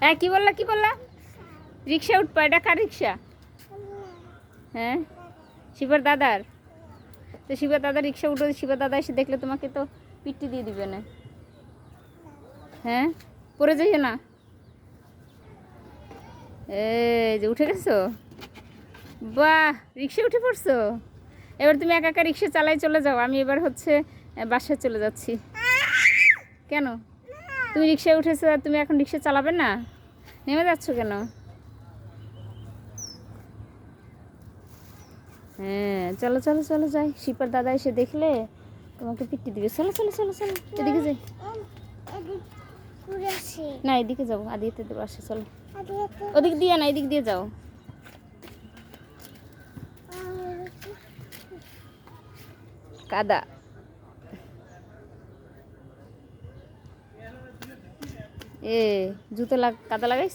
হ্যাঁ কি বললা কি বললা? রিক্সা উঠবা, এটা কার রিক্সা? হ্যাঁ শিবার দাদার। তো শিবার দাদা রিক্সা উঠো, শিবার দাদা এসে দেখলে তোমাকে তো পিটি দিয়ে দিবে না। হ্যাঁ পড়ে যাইও না। এই যে উঠে গেছো, বাহ রিক্সা উঠে পড়ছো। এবার তুমি একা একা রিক্সা চালাই চলে যাও, আমি এবার হচ্ছে বাসায় চলে যাচ্ছি। কেন তুমি রিক্সায় উঠেছো আর তুমি এখন রিক্সা চালাবে না? নেমে যাচ্ছ কেন? হ্যাঁ চলো চলো চলো যাই, শিপার দাদা এসে দেখলে তোমাকে পিটি দিবে। চলো চলো চলো চলো এদিকে যাই। না এদিকে যাবো, আদিতে দেবো আসে, চলো। ওদিক দিয়ে না, এদিক দিয়ে যাও। কাদা এ জুতো কাদা লাগাইছ।